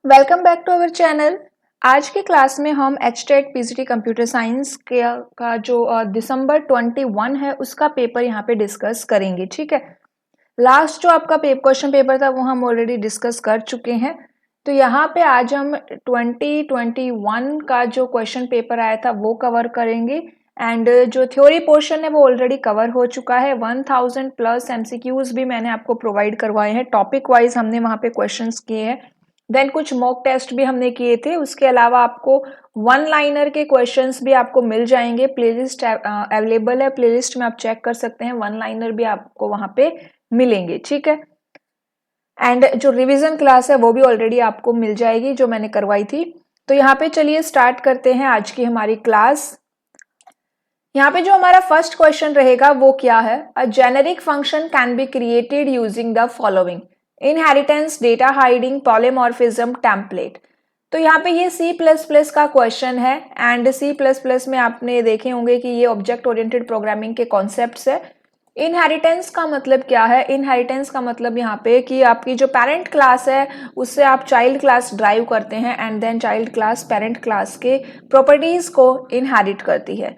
Welcome back to our channel. आज की class में हम एचटेट पीजीटी कंप्यूटर साइंस का जो दिसंबर 21 है उसका पेपर यहाँ पे डिस्कस करेंगे। ठीक है, लास्ट जो आपका क्वेश्चन पेपर था वो हम ऑलरेडी डिस्कस कर चुके हैं। तो यहाँ पे आज हम 2021 का जो क्वेश्चन पेपर आया था वो कवर करेंगे एंड जो थ्योरी पोर्शन है वो ऑलरेडी कवर हो चुका है। 1000 प्लस एमसीक्यूज भी मैंने आपको प्रोवाइड करवाए हैं, टॉपिक वाइज हमने वहाँ पे क्वेश्चंस किए हैं। देन कुछ मॉक टेस्ट भी हमने किए थे। उसके अलावा आपको वन लाइनर के क्वेश्चंस भी आपको मिल जाएंगे, प्लेलिस्ट अवेलेबल है, प्लेलिस्ट में आप चेक कर सकते हैं, वन लाइनर भी आपको वहाँ पे मिलेंगे। ठीक है, एंड जो रिवीजन क्लास है वो भी ऑलरेडी आपको मिल जाएगी जो मैंने करवाई थी। तो यहाँ पे चलिए स्टार्ट करते हैं आज की हमारी क्लास। यहाँ पे जो हमारा फर्स्ट क्वेश्चन रहेगा वो क्या है, अ generic function can be created using the following: inheritance, data hiding, polymorphism, template. तो यहाँ पे ये C++ का क्वेश्चन है एंड C++ में आपने देखे होंगे कि ये ऑब्जेक्ट ओरिएंटेड प्रोग्रामिंग के कॉन्सेप्ट्स है। इनहेरिटेंस का मतलब क्या है? इनहेरिटेंस का मतलब यहाँ पे कि आपकी जो पेरेंट क्लास है उससे आप चाइल्ड क्लास ड्राइव करते हैं and then child class parent class के प्रॉपर्टीज को इनहेरिट करती है।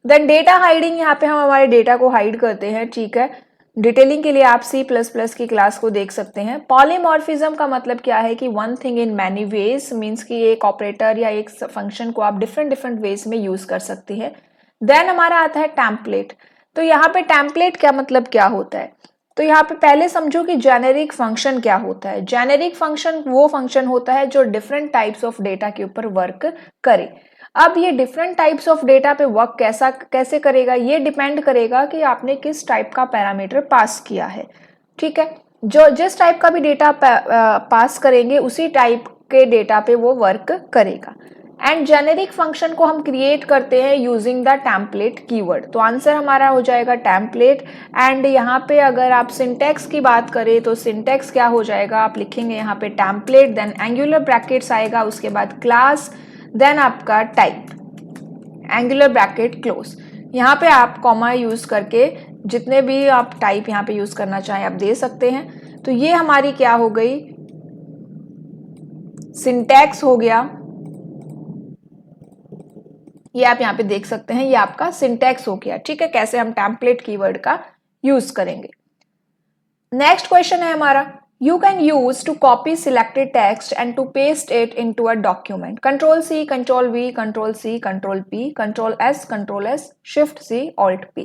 देन डेटा हाइडिंग, यहाँ पे हम हमारे डेटा को हाइड करते हैं। ठीक है, डिटेलिंग के लिए आप C++ की क्लास को देख सकते हैं। पॉलीमॉर्फिज्म का मतलब क्या है कि one thing in many ways, means कि एक ऑपरेटर या एक फंक्शन को आप डिफरेंट डिफरेंट वेज में यूज कर सकते हैं। देन हमारा आता है टेम्पलेट। तो यहाँ पे टेम्पलेट क्या मतलब क्या होता है? तो यहाँ पे पहले समझो कि जेनेरिक फंक्शन क्या होता है। जेनेरिक फंक्शन वो फंक्शन होता है जो डिफरेंट टाइप्स ऑफ डेटा के ऊपर वर्क करे। अब ये डिफरेंट टाइप्स ऑफ डेटा पे वर्क कैसे करेगा, ये डिपेंड करेगा कि आपने किस टाइप का पैरामीटर पास किया है। ठीक है, जो जिस टाइप का भी डेटा पास करेंगे उसी टाइप के डेटा पे वो वर्क करेगा। एंड जेनेरिक फंक्शन को हम क्रिएट करते हैं यूजिंग द टेम्पलेट कीवर्ड। तो आंसर हमारा हो जाएगा टेम्पलेट। एंड यहाँ पे अगर आप सिंटैक्स की बात करें तो सिंटैक्स क्या हो जाएगा, आप लिखेंगे यहाँ पे टेम्पलेट, देन एंगुलर ब्रैकेट्स आएगा, उसके बाद क्लास, देन आपका टाइप, एंगुलर ब्रैकेट क्लोज। यहाँ पे आप कॉमा यूज करके जितने भी आप टाइप यहाँ पे यूज करना चाहें आप दे सकते हैं। तो ये हमारी क्या हो गई, सिंटैक्स हो गया। ये आप यहाँ पे देख सकते हैं, ये आपका सिंटैक्स हो गया। ठीक है, कैसे हम टेम्पलेट कीवर्ड का यूज करेंगे। नेक्स्ट क्वेश्चन है हमारा, you can use to copy selected text and to paste it into a document. Control C, Control V, Control C, Control P, Control S, Shift C, Alt P.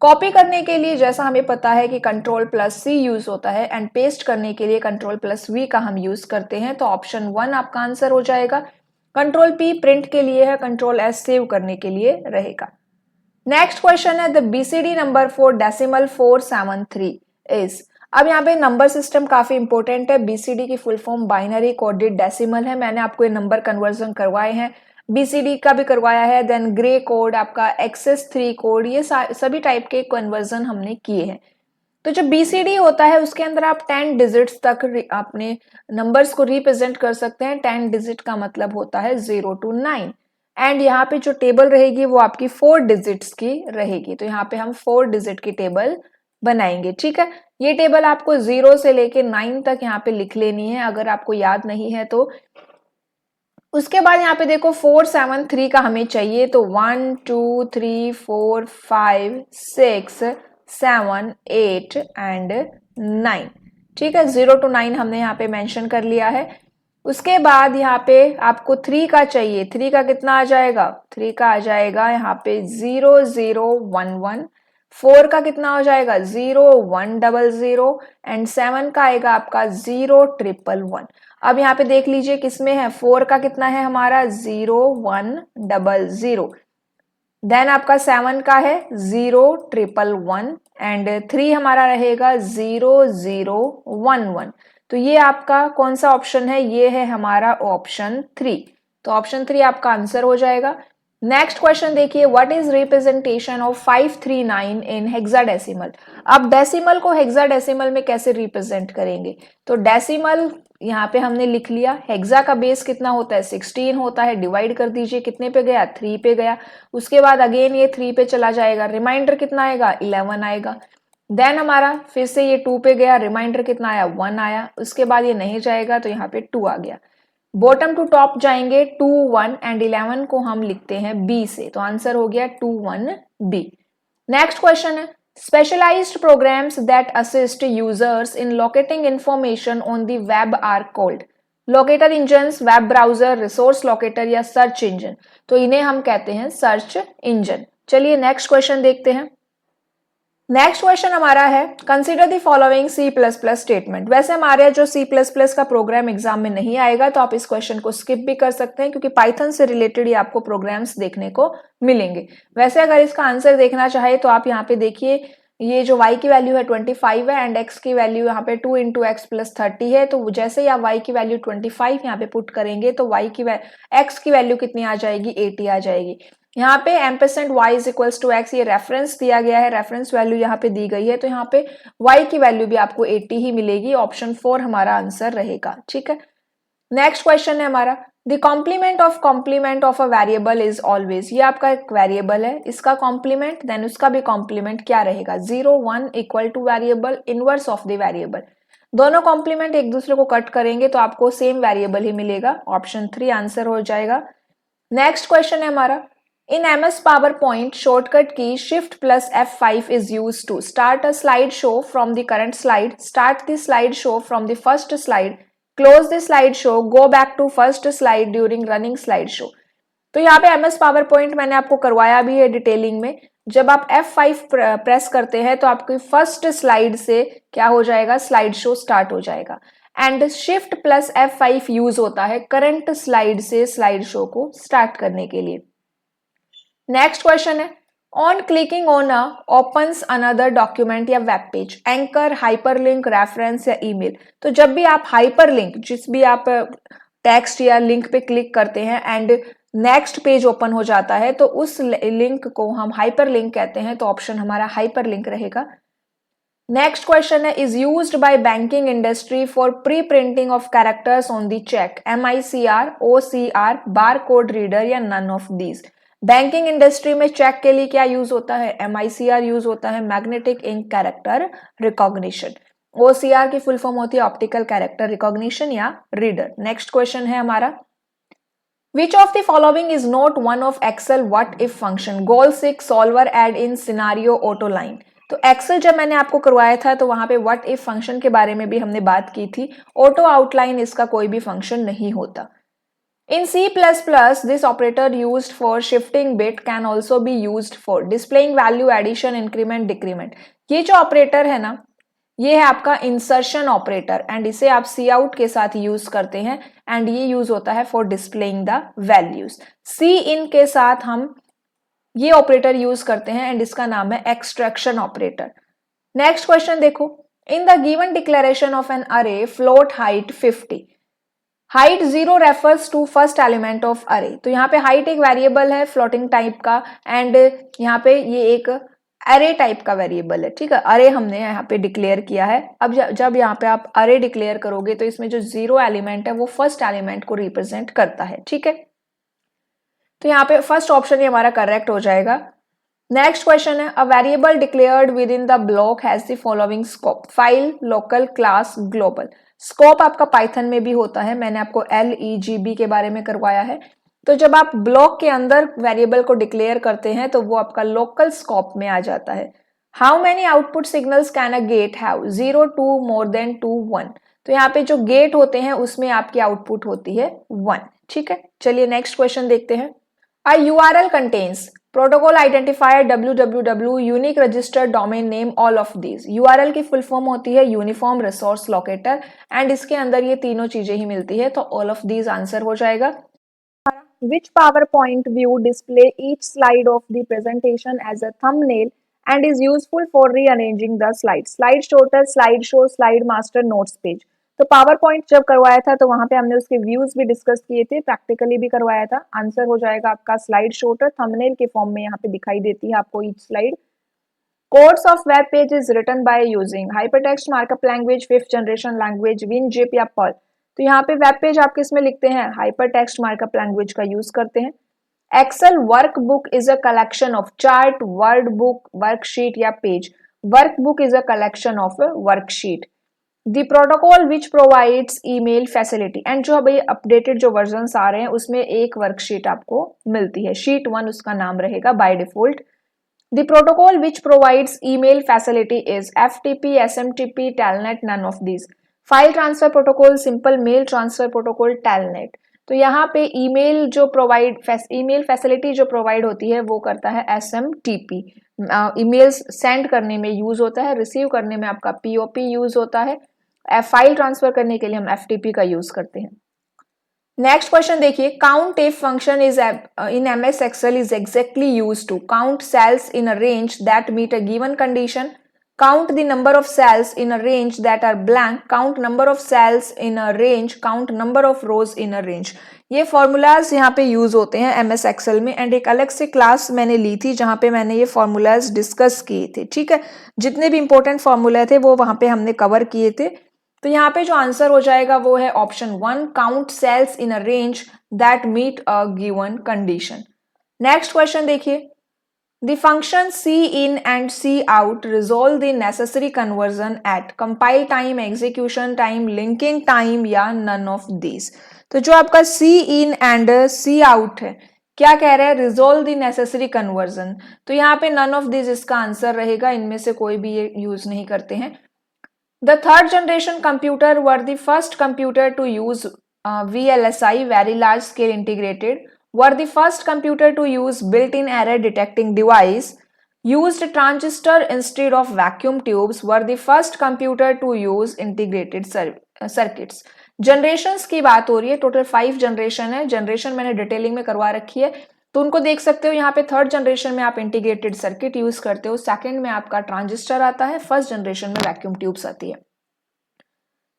Copy करने के लिए जैसा हमें पता है कि Ctrl+C यूज होता है एंड पेस्ट करने के लिए Ctrl+V का हम यूज करते हैं। तो ऑप्शन 1 आपका आंसर हो जाएगा। Ctrl+P प्रिंट के लिए है, Ctrl+S सेव करने के लिए रहेगा। नेक्स्ट क्वेश्चन है, the BCD number for decimal 473 is. अब यहाँ पे नंबर सिस्टम काफी इंपॉर्टेंट है। बीसीडी की full form binary coded decimal है। मैंने आपको ये नंबर कन्वर्जन करवाए हैं, बीसीडी का भी करवाया है, देन ग्रे कोड, आपका एक्सेस 3 कोड, ये सभी टाइप के कन्वर्जन हमने किए हैं। तो जो बीसीडी होता है उसके अंदर आप 10 डिजिट्स तक अपने नंबर्स को रिप्रेजेंट कर सकते हैं। 10 डिजिट का मतलब होता है 0 to 9। एंड यहाँ पे जो टेबल रहेगी वो आपकी 4 डिजिट्स की रहेगी। तो यहाँ पे हम 4 डिजिट की टेबल बनाएंगे। ठीक है, ये टेबल आपको 0 से लेके 9 तक यहाँ पे लिख लेनी है अगर आपको याद नहीं है तो। उसके बाद यहाँ पे देखो 473 का हमें चाहिए, तो 1 2 3 4 5 6 7 8 एंड 9। ठीक है, 0 to 9 हमने यहाँ पे मेंशन कर लिया है। उसके बाद यहाँ पे आपको 3 का चाहिए। 3 का कितना आ जाएगा? 3 का आ जाएगा यहाँ पे 0 0 1 1। 4 का कितना हो जाएगा? 0 1 0 0 एंड 7 का आएगा आपका 0 1 1 1। अब यहाँ पे देख लीजिए किसमें है, 4 का कितना है हमारा 0 1 0 0। देन आपका 7 का है 0 1 1 1 एंड 3 हमारा रहेगा 0 0 1 1। तो ये आपका कौन सा ऑप्शन है? ये है हमारा ऑप्शन 3। तो ऑप्शन 3 आपका आंसर हो जाएगा। नेक्स्ट क्वेश्चन देखिए, what is representation of 539 in hexadecimal. अब डेसिमल को हेक्साडेसिमल में कैसे रिप्रेजेंट करेंगे? तो डेसिमल यहाँ पे हमने लिख लिया। हेक्सा का बेस कितना होता है? 16 होता है। डिवाइड कर दीजिए, कितने पे गया? 3 पे गया। उसके बाद अगेन ये 3 पे चला जाएगा, रिमाइंडर कितना आएगा? 11 आएगा। देन हमारा फिर से ये 2 पे गया, रिमाइंडर कितना आया? 1 आया। उसके बाद ये नहीं जाएगा तो यहाँ पे 2 आ गया। बॉटम टू टॉप जाएंगे 2 1 एंड 11 को हम लिखते हैं बी से, तो आंसर हो गया 2 1 बी। नेक्स्ट क्वेश्चन है specialised programs that assist users in locating information on the web are called. Locator engines, web browser, resource locator या सर्च इंजन, तो इन्हें हम कहते हैं सर्च इंजन। चलिए नेक्स्ट क्वेश्चन देखते हैं। नेक्स्ट क्वेश्चन हमारा है consider the following C plus plus statement. वैसे हमारे जो सी प्लस प्लस का प्रोग्राम एग्जाम में नहीं आएगा तो आप इस क्वेश्चन को स्किप भी कर सकते हैं क्योंकि पाइथन से रिलेटेड ही आपको प्रोग्राम्स देखने को मिलेंगे। वैसे अगर इसका आंसर देखना चाहे तो आप यहाँ पे देखिए, ये जो y की वैल्यू है 25 है एंड x की वैल्यू यहाँ पे 2 इंटू एक्स प्लस 30 है, तो जैसे ही आप y की वैल्यू 25 यहाँ पे पुट करेंगे तो x की वैल्यू कितनी आ जाएगी, 80 आ जाएगी। यहाँ पे ampersand y is equals to x, ये रेफरेंस दिया गया है, रेफरेंस वैल्यू यहाँ पे दी गई है, तो यहाँ पे y की वैल्यू भी आपको 80 ही मिलेगी। ऑप्शन 4 हमारा आंसर रहेगा। ठीक है, नेक्स्ट क्वेश्चन है हमारा the complement of a variable is always. ये आपका एक वेरिएबल है, इसका कॉम्प्लीमेंट देन उसका भी कॉम्प्लीमेंट क्या रहेगा, 0 1 equal two variable inverse of the variable. दोनों कॉम्प्लीमेंट एक दूसरे को कट करेंगे तो आपको सेम वेरिएबल ही मिलेगा। ऑप्शन 3 आंसर हो जाएगा। नेक्स्ट क्वेश्चन है हमारा in MS PowerPoint shortcut key Shift plus F5 is used to start a slideshow from the current slide, start the slideshow from the first slide, close the slideshow, go back to first slide during running slideshow। तो यहाँ पे MS PowerPoint मैंने आपको करवाया भी है detailing में। जब आप F5 प्रेस करते हैं तो आपकी फर्स्ट स्लाइड से क्या हो जाएगा, स्लाइड शो स्टार्ट हो जाएगा। And shift plus F5 use होता है करंट स्लाइड से स्लाइड शो को स्टार्ट करने के लिए। नेक्स्ट क्वेश्चन है on clicking on a opens another document या web page, anchor, hyperlink, reference या ईमेल। तो जब भी आप हाइपरलिंक, जिस भी आप टेक्स्ट या लिंक पे क्लिक करते हैं एंड नेक्स्ट पेज ओपन हो जाता है तो उस लिंक को हम हाइपरलिंक कहते हैं, तो ऑप्शन हमारा हाइपरलिंक रहेगा। नेक्स्ट क्वेश्चन है is used by banking industry for pre printing of characters on the cheque, MICR, OCR, bar code reader या none of these. Banking industry में चेक के लिए क्या यूज होता है, MICR यूज होता है, magnetic ink character recognition. OCR की फुल फॉर्म होती है ऑप्टिकल कैरेक्टर रिकॉग्निशन या रीडर। नेक्स्ट क्वेश्चन है हमारा Which of the following is not one of Excel what if function? Goal 6 solver add in scenario auto line। तो Excel जब मैंने आपको करवाया था तो वहां पे व्हाट इफ फंक्शन के बारे में भी हमने बात की थी। ऑटो आउटलाइन इसका कोई भी फंक्शन नहीं होता। In C++, this operator used for shifting bit can also be used for displaying value addition, increment, decrement। ये जो ऑपरेटर है ना, ये है आपका इंसर्शन ऑपरेटर एंड इसे आप सी आउट के साथ यूज करते हैं एंड ये यूज होता है फॉर डिस्प्लेइंग द वैल्यूज। सी इन के साथ हम ये ऑपरेटर यूज करते हैं एंड इसका नाम है एक्सट्रैक्शन ऑपरेटर। नेक्स्ट क्वेश्चन देखो in the given declaration of an array float height 50, height 0 refers to first element of array. तो यहाँ पे हाइट एक वेरिएबल है फ्लोटिंग टाइप का एंड यहाँ पे ये एक अरे टाइप का वेरिएबल है। ठीक है, अरे हमने यहाँ पे डिक्लेयर किया है। अब जब यहाँ पे आप अरे डिक्लेयर करोगे तो इसमें जो 0 एलिमेंट है वो फर्स्ट एलिमेंट को रिप्रेजेंट करता है। ठीक है, तो यहाँ पे फर्स्ट ऑप्शन ही हमारा करेक्ट हो जाएगा। नेक्स्ट क्वेश्चन है a variable declared with in the block has the following scope, file, local, class, global. Scope आपका पाइथन में भी होता है, मैंने आपको LEGB के बारे में करवाया है। तो जब आप ब्लॉक के अंदर वेरिएबल को डिक्लेयर करते हैं तो वो आपका लोकल स्कोप में आ जाता है। How many output signals can a gate have, 0 2 more than 2 1। तो यहाँ पे जो गेट होते हैं उसमें आपकी आउटपुट होती है 1। ठीक है, चलिए नेक्स्ट क्वेश्चन देखते हैं। A URL contains protocol identifier, www, unique registered domain name, all of these। URL की फुल फॉर्म होती है यूनिफॉर्म रिसोर्स लोकेटर एंड इसके अंदर ये तीनों चीजें ही मिलती है, तो all of these आंसर हो जाएगा। Which PowerPoint view display each slide of the presentation as a thumbnail and is useful for rearranging the slides? Slide sorter, slide show, slide master, notes page। तो power point जब करवाया था तो वहां पे हमने उसके व्यूज भी डिस्कस किए थे, प्रैक्टिकली भी करवाया था। आंसर हो जाएगा आपका स्लाइड शोटर, थंबनेल के फॉर्म में यहाँ पे दिखाई देती है आपको each slide. Codes of web page is written by using hypertext markup language, 5th generation language, WinZip या पर्ल। तो यहाँ पे वेब पेज आप किस में लिखते हैं, हाइपरटेक्स्ट मार्कअप लैंग्वेज का यूज करते हैं। Excel workbook is a collection of chart, word book, worksheet या page. Workbook is a collection of worksheet. The protocol which provides email facility, and जो अभी अपडेटेड जो वर्जन्स आ रहे हैं उसमें एक वर्कशीट आपको मिलती है, शीट 1 उसका नाम रहेगा by default. The protocol which provides email facility is FTP, SMTP, telnet, none of these. File transfer protocol, simple mail transfer protocol, telnet. तो यहाँ पे ईमेल जो ईमेल फैसिलिटी जो प्रोवाइड होती है वो करता है SMTP। ईमेल्स सेंड करने में यूज होता है, रिसीव करने में आपका POP यूज होता है, फाइल ट्रांसफर करने के लिए हम FTP का यूज करते हैं। नेक्स्ट क्वेश्चन देखिए, count if function is in MS Excel is exactly used to count cells in a range that meet a given condition, count the number of cells in a range that are blank, count number of cells in a range, count number of rows in a range। ये formulas यहाँ पे use होते हैं MS Excel में, and एक अलग से class मैंने ली थी जहाँ पे मैंने ये फॉर्मूलाज डिस्कस किए थे, ठीक है। जितने भी इंपॉर्टेंट फॉर्मूला थे वो वहां पे हमने कवर किए थे। तो यहाँ पे जो आंसर हो जाएगा वो है option 1, count cells in a range that meet a given condition. Next question देखिए, the function in and out resolve the necessary conversion at compile time, execution time, linking time या none of these। तो जो आपका इन and out है, क्या कह रहा है, रिजोल्व द नेसेसरी कन्वर्जन। तो यहाँ पे none of these इसका आंसर रहेगा, इनमें से कोई भी ये यूज नहीं करते हैं। The third generation computer were the first computer to use VLSI, very large scale integrated, were the first computer to use built-in error detecting device, used transistor instead of vacuum tubes, were the first computer to use integrated circuits। Generations की बात हो रही है, total 5 generation है, generation मैंने detailing में करवा रखी है तो उनको देख सकते हो। यहाँ पे थर्ड जनरेशन में आप इंटीग्रेटेड सर्किट यूज करते हो, सेकंड में आपका ट्रांजिस्टर आता है, फर्स्ट जनरेशन में वैक्यूम ट्यूब्स आती है।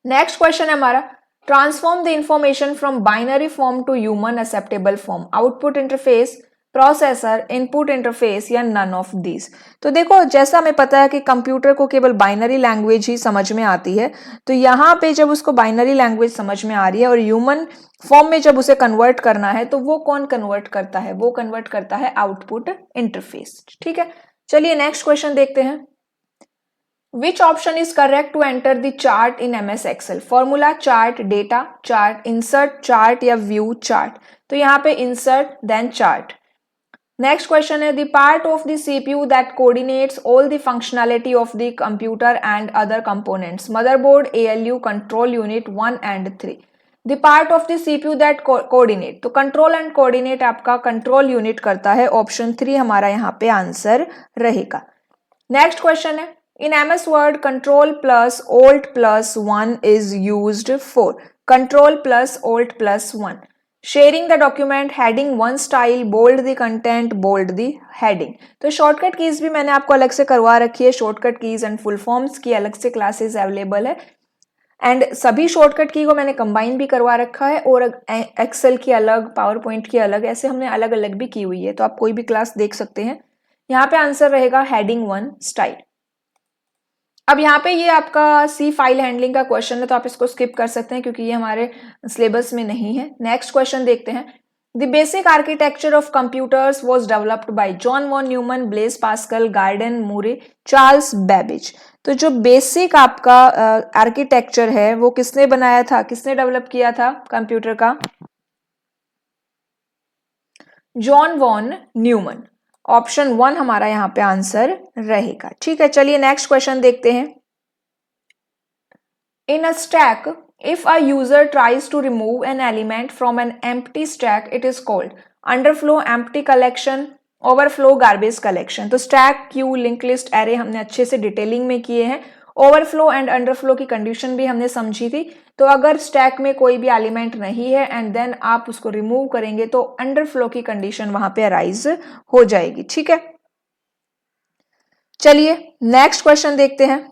नेक्स्ट क्वेश्चन है हमारा, transform the information from binary form to human acceptable form, output interface, processor, input interface या नन ऑफ दीज। तो देखो जैसा हमें पता है कि कंप्यूटर को केवल बाइनरी लैंग्वेज ही समझ में आती है, तो यहाँ पे जब उसको बाइनरी लैंग्वेज समझ में आ रही है और ह्यूमन फॉर्म में जब उसे कन्वर्ट करना है तो वो कौन कन्वर्ट करता है, वो कन्वर्ट करता है आउटपुट इंटरफेस, ठीक है। चलिए नेक्स्ट क्वेश्चन देखते हैं, Which option is correct to enter the chart in MS Excel? Formula, chart, data, chart, insert, chart या व्यू चार्ट। तो यहाँ पे insert then chart. Next question है, the part of the CPU that coordinates all the functionality of the computer and other components, motherboard, ALU, control unit 1 and 3। The part of the CPU that coordinate, तो control and coordinate आपका control unit करता है, option 3 हमारा यहाँ पे answer रहेगा। Next question है, in MS Word, Control plus Alt plus 1 is used for, Control plus Alt plus 1, sharing the document, heading 1 style, bold the content, bold the heading। तो shortcut keys भी मैंने आपको अलग से करवा रखी है, shortcut keys and full forms की अलग से क्लासेस अवेलेबल है, एंड सभी शॉर्टकट की को मैंने कंबाइन भी करवा रखा है, और एक्सेल की अलग, पावर पॉइंट की अलग, ऐसे हमने अलग अलग भी की हुई है, तो आप कोई भी क्लास देख सकते हैं। यहाँ पे आंसर रहेगा हेडिंग 1 स्टाइल। अब यहाँ पे ये आपका सी फाइल हैंडलिंग का क्वेश्चन है तो आप इसको स्किप कर सकते हैं क्योंकि ये हमारे सिलेबस में नहीं है। नेक्स्ट क्वेश्चन देखते हैं, the basic architecture of computers was developed by John von Neumann, Blaise Pascal, Gordon Moore, Charles Babbage. तो जो बेसिक आपका आर्किटेक्चर है वो किसने बनाया था, किसने डेवलप किया था कंप्यूटर का, जॉन वॉन न्यूमन। ऑप्शन 1 हमारा यहाँ पे आंसर रहेगा, ठीक है। चलिए नेक्स्ट क्वेश्चन देखते हैं, in a stack if a user tries to remove an element from an empty stack it is called underflow, empty collection, overflow, garbage collection. तो stack, queue, link list, array हमने अच्छे से detailing में किए हैं, overflow and underflow की condition भी हमने समझी थी। तो अगर स्टैक में कोई भी एलिमेंट नहीं है एंड देन आप उसको रिमूव करेंगे तो अंडरफ्लो की कंडीशन वहां पे अराइज हो जाएगी, ठीक है। चलिए नेक्स्ट क्वेश्चन देखते हैं,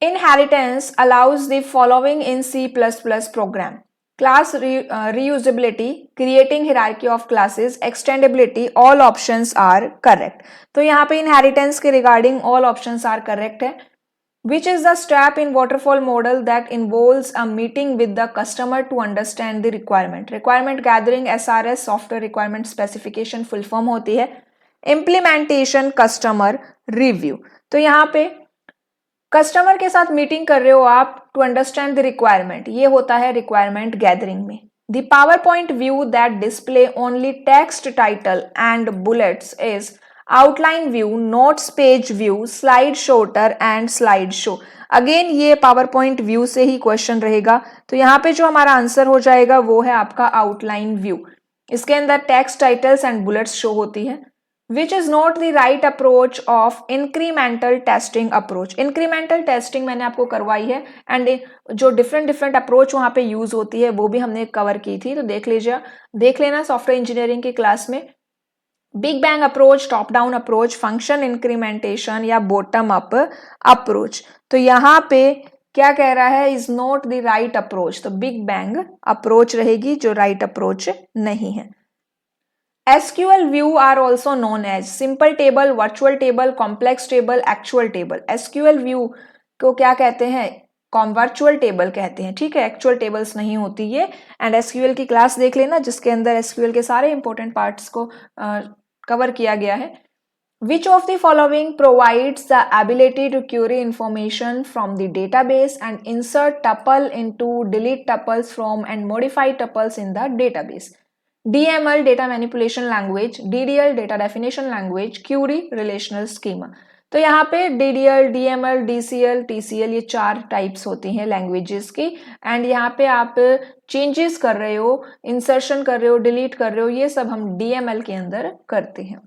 inheritance allows the following in C++ program, class reusability, creating hierarchy of classes, extendability, all options are correct। तो यहाँ पे inheritance के regarding all options are correct है। Which is the step in waterfall model that involves a meeting with the customer to understand the requirement? Requirement gathering, SRS, software requirement specification full form होती है। Implementation, customer review. तो यहाँ पे customer के साथ meeting कर रहे हो आप टू अंडरस्टैंड द रिक्वायरमेंट, ये होता है रिक्वायरमेंट गैदरिंग में। The PowerPoint view that display only text, title and bullets is outline view, notes page view, slide shorter and slide show. Again ये पावर पॉइंट व्यू से ही question रहेगा, तो यहाँ पे जो हमारा आंसर हो जाएगा वो है आपका आउटलाइन व्यू। इसके अंदर text, titles and bullets show होती है। Which is not the right approach of incremental testing approach. Incremental testing मैंने आपको करवाई है एंड जो डिफरेंट अप्रोच वहां पे यूज होती है वो भी हमने कवर की थी, तो देख लेना सॉफ्टवेयर इंजीनियरिंग की क्लास में। Big bang approach, top down approach, function incrementation या बॉटम अप अप्रोच। तो यहाँ पे क्या कह रहा है, is not the right approach, तो बिग बैंग अप्रोच रहेगी जो राइट अप्रोच नहीं है। SQL view are also known as simple table, virtual table, complex table, actual table. SQL view को क्या कहते हैं, वर्चुअल टेबल कहते हैं, ठीक है, एक्चुअल टेबल्स नहीं होती ये। एंड SQL की क्लास देख लेना जिसके अंदर SQL के सारे इंपॉर्टेंट पार्ट्स को कवर किया गया है। Which of the following provides the ability to query information from the database and insert tuple into, delete tuples from and modify tuples in the database? DML data manipulation language, DDL data definition language, query relational schema। तो यहाँ पे DDL, DML, DCL, TCL ये 4 types होती हैं languages की। And यहाँ पे आप चेंजेस कर रहे हो, इंसर्शन कर रहे हो, डिलीट कर रहे हो, ये सब हम DML के अंदर करते हैं।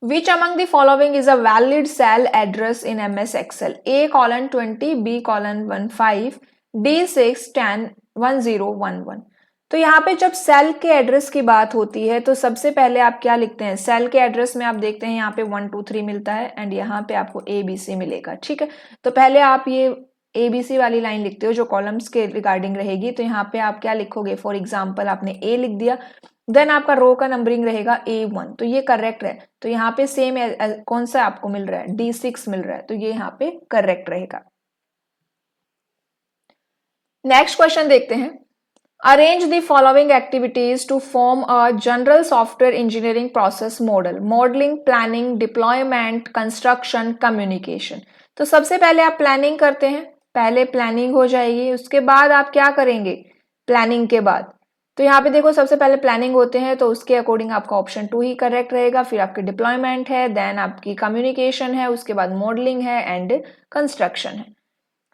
Which among the following is a valid cell address in MS Excel? A:20, B:15, D6:10, 1011। तो यहाँ पे जब सेल के एड्रेस की बात होती है तो सबसे पहले आप क्या लिखते हैं, सेल के एड्रेस में आप देखते हैं यहाँ पे 1 2 3 मिलता है एंड यहाँ पे आपको ABC मिलेगा, ठीक है। तो पहले आप ये ABC वाली लाइन लिखते हो जो कॉलम्स के रिगार्डिंग रहेगी। तो यहाँ पे आप क्या लिखोगे, फॉर एग्जाम्पल आपने A लिख दिया, देन आपका रो का नंबरिंग रहेगा A1, तो ये करेक्ट है। तो यहाँ पे सेम कौन सा आपको मिल रहा है, D6 मिल रहा है, तो ये यहाँ पे करेक्ट रहेगा। नेक्स्ट क्वेश्चन देखते हैं। Arrange the following activities to form a general software engineering process model, modelling, planning, deployment, construction, communication. तो सबसे पहले आप प्लानिंग करते हैं, पहले प्लानिंग हो जाएगी, उसके बाद आप क्या करेंगे, प्लानिंग के बाद तो यहाँ पे देखो सबसे पहले प्लानिंग होते हैं, तो उसके अकॉर्डिंग आपका ऑप्शन 2 ही करेक्ट रहेगा। फिर आपकी डिप्लॉयमेंट है, देन आपकी कम्युनिकेशन है, उसके बाद मॉडलिंग है एंड कंस्ट्रक्शन है।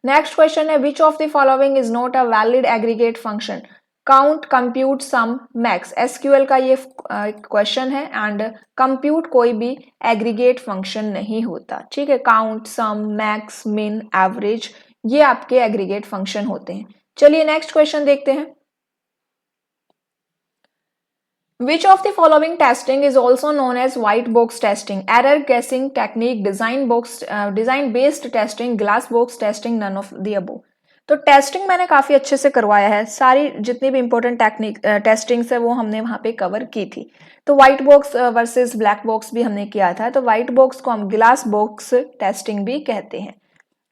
नेक्स्ट क्वेश्चन है, which of the following is not a valid aggregate function, count, compute, sum, max. SQL का ये क्वेश्चन है एंड कंप्यूट कोई भी एग्रीगेट फंक्शन नहीं होता, ठीक है। काउंट, सम, मैक्स, मिन, एवरेज ये आपके एग्रीगेट फंक्शन होते हैं। चलिए नेक्स्ट क्वेश्चन देखते हैं। Which of the following testing is also known as white box testing? Error guessing technique, design based testing, glass box testing, none of the above। तो testing मैंने काफी अच्छे से करवाया है, सारी जितनी भी इंपॉर्टेंट टेस्टिंग्स है वो हमने वहां पे कवर की थी। तो white box versus black box भी हमने किया था, तो व्हाइट बॉक्स को हम ग्लास बॉक्स टेस्टिंग भी कहते हैं।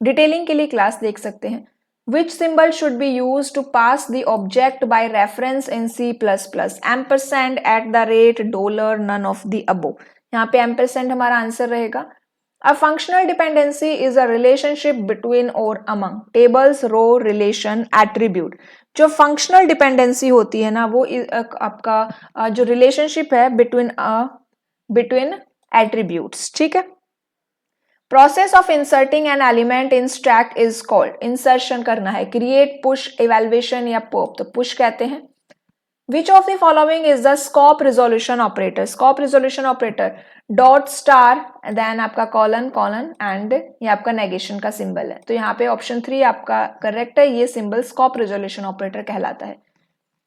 डिटेलिंग के लिए क्लास देख सकते हैं। Which symbol should be used to pass the object by reference in C++? Ampersand, at the rate, dollar, none of the above। यहाँ पे ampersand हमारा आंसर रहेगा। A functional dependency is a relationship between or among tables, row, relation, attribute। जो functional dependency होती है ना वो आपका जो relationship है between attributes, ठीक है। Process of inserting an element in stack is called, insertion करना है, क्रिएट, पुश, इवैल्यूएशन या पॉप, तो पुश कहते हैं। Which of the following is the scope resolution operator, scope resolution operator dot star then आपका colon and ये आपका negation का सिंबल है, तो यहाँ पे ऑप्शन 3 आपका करेक्ट है, ये सिंबल स्कोप रिजोल्यूशन ऑपरेटर कहलाता है।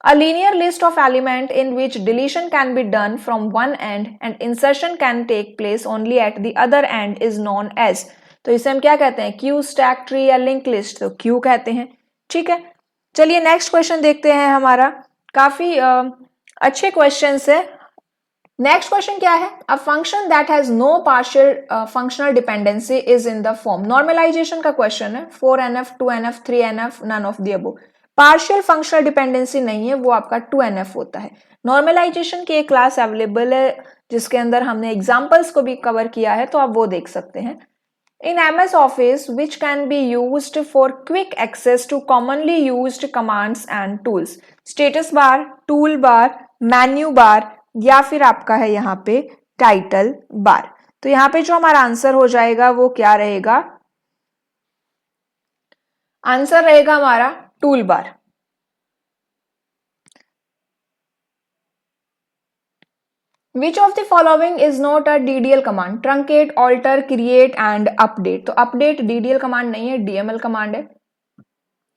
A linear list of element in which deletion can be done from one end and insertion can take place only at the other end is known as, तो इसे हम क्या कहते हैं, Q, stack tree या link list, तो Q कहते हैं, ठीक है। चलिए नेक्स्ट क्वेश्चन देखते हैं, हमारा काफी अच्छे क्वेश्चंस है। नेक्स्ट क्वेश्चन क्या है, a function that has no partial functional dependency is in the form, normalisation का क्वेश्चन है, 4NF, 2NF, 3NF, none of the above. Partial functional dependency नहीं है, वो आपका 2NF होता है। नॉर्मलाइजेशन की एक क्लास अवेलेबल है जिसके अंदर हमने एग्जाम्पल्स को भी कवर किया है, तो आप वो देख सकते हैं। In MS Office, which can be used for quick access to commonly used commands and tools? Status bar, tool bar, menu bar या फिर आपका है यहाँ पे टाइटल बार। तो यहाँ पे जो हमारा आंसर हो जाएगा वो क्या रहेगा? आंसर रहेगा हमारा tool bar. Which of the following is not a DDL command? Truncate, alter, create and update. तो update DDL command नहीं है, DML command है।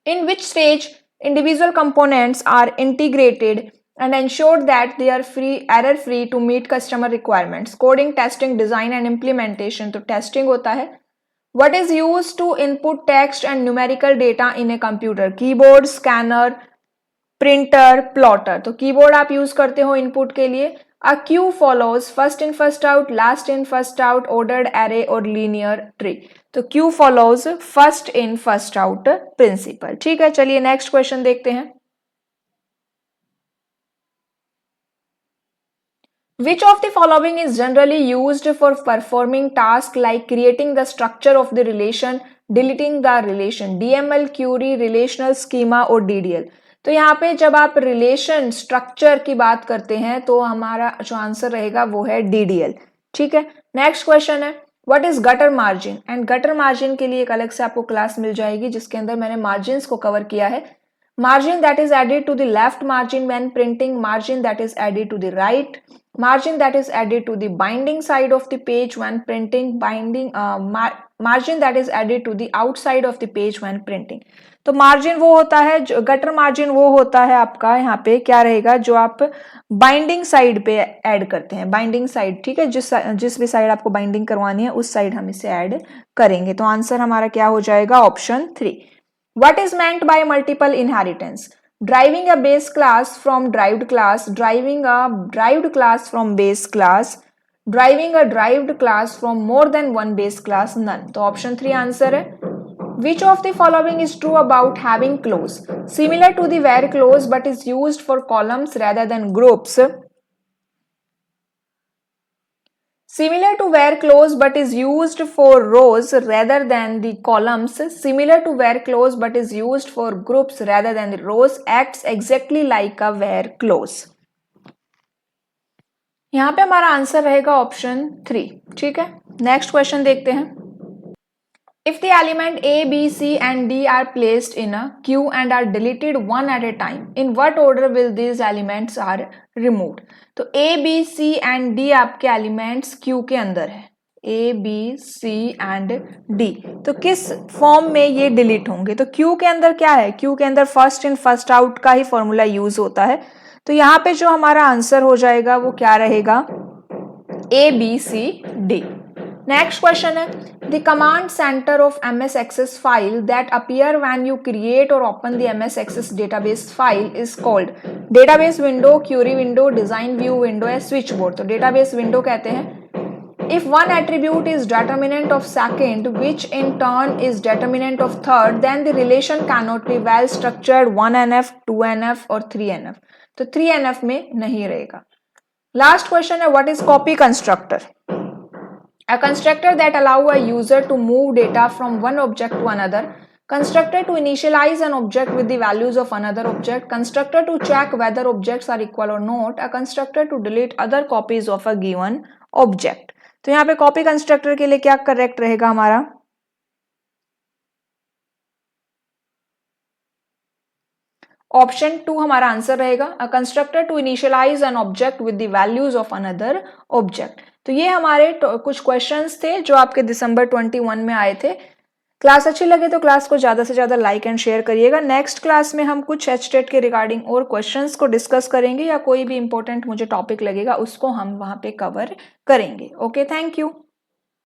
In which stage individual components are integrated and ensured that they are error free to meet customer requirements? Coding, testing, design and implementation. तो testing होता है। What is used to input text and numerical data in a computer? Keyboard, scanner, printer, plotter. तो keyboard आप use करते हो input के लिए। A queue follows first in first out, last in first out, ordered array or linear tree. तो queue follows first in first out principle। ठीक है, चलिए नेक्स्ट क्वेश्चन देखते हैं। Which of the following is generally used for performing tasks like creating the structure of the relation, deleting the relation? DML, query, relational schema और DDL। तो यहाँ पे जब आप रिलेशन स्ट्रक्चर की बात करते हैं तो हमारा जो आंसर रहेगा वो है DDL। ठीक है, नेक्स्ट क्वेश्चन है what is gutter margin? And gutter margin के लिए एक अलग से आपको क्लास मिल जाएगी जिसके अंदर मैंने मार्जिन को कवर किया है। Margin that is added to the left margin when printing, margin that is added to the right, margin that is added to the binding side of the page when printing, margin that is added to the outside of the page when printing। तो margin वो होता है, gutter margin वो होता है आपका यहाँ पे क्या रहेगा जो आप बाइंडिंग साइड पे ऐड करते हैं, बाइंडिंग साइड। ठीक है, जिस भी साइड आपको बाइंडिंग करवानी है उस साइड हम इसे ऐड करेंगे। तो आंसर हमारा क्या हो जाएगा? Option 3। What is meant by multiple inheritance? Driving a base class from derived class, driving a derived class from base class, driving a derived class from more than one base class, none। तो option 3 answer है। Which of the following is true about having clause? Similar to the where clause but is used for columns rather than groups. Similar to where clause but is used for rows rather than the columns. Similar to where clause but is used for groups rather than the rows. Acts exactly like a where clause। यहाँ पे हमारा answer रहेगा option 3। ठीक है, next question देखते हैं। If the element A, B, C and D are placed in a queue and are deleted one at a time, in what order will these elements are removed? तो A, B, C and D आपके elements Q के अंदर है, A, B, C and D। तो किस form में ये delete होंगे? तो क्यू के अंदर क्या है? क्यू के अंदर फर्स्ट इन फर्स्ट आउट का ही फॉर्मूला यूज होता है। तो यहाँ पे जो हमारा आंसर हो जाएगा वो क्या रहेगा? A, B, C, D। Next question है the command centre of MS Access file that appear when you create और open the MS Access database file is called. Database window, query window, design view window या switch board. तो database window कहते हैं। If one attribute is determinant of second which in turn is determinant of third then the relation can not be well structured 1NF, 2NF और 3NF। तो 3NF में नहीं रहेगा। Last question है what is copy constructor? A constructor that allow a user to move data from one object to another. Constructor to initialize an object with the values of another object. Constructor to check whether objects are equal or not. A constructor to delete other copies of a given object. तो यहाँ पे copy constructor के लिए क्या correct रहेगा हमारा? Option 2 हमारा answer रहेगा। A constructor to initialise an object with the values of another object. तो ये हमारे कुछ क्वेश्चंस थे जो आपके दिसंबर 21 में आए थे। क्लास अच्छी लगे तो क्लास को ज़्यादा से ज़्यादा लाइक एंड शेयर करिएगा। नेक्स्ट क्लास में हम कुछ HTET के रिगार्डिंग और क्वेश्चंस को डिस्कस करेंगे या कोई भी इंपॉर्टेंट मुझे टॉपिक लगेगा उसको हम वहाँ पे कवर करेंगे। Okay, thank you.